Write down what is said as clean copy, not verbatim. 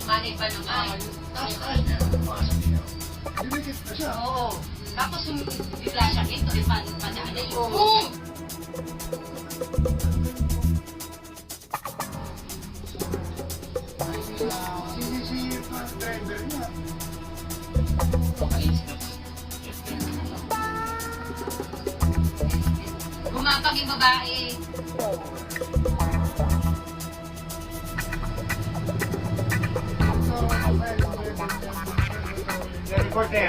Manay pa naman. Dinikit na siya. Oo. Tapos bigla siya ito, padaan na yun. Boom! Sinisip ang driver niya. Gumapag yung babae. So, record na yan.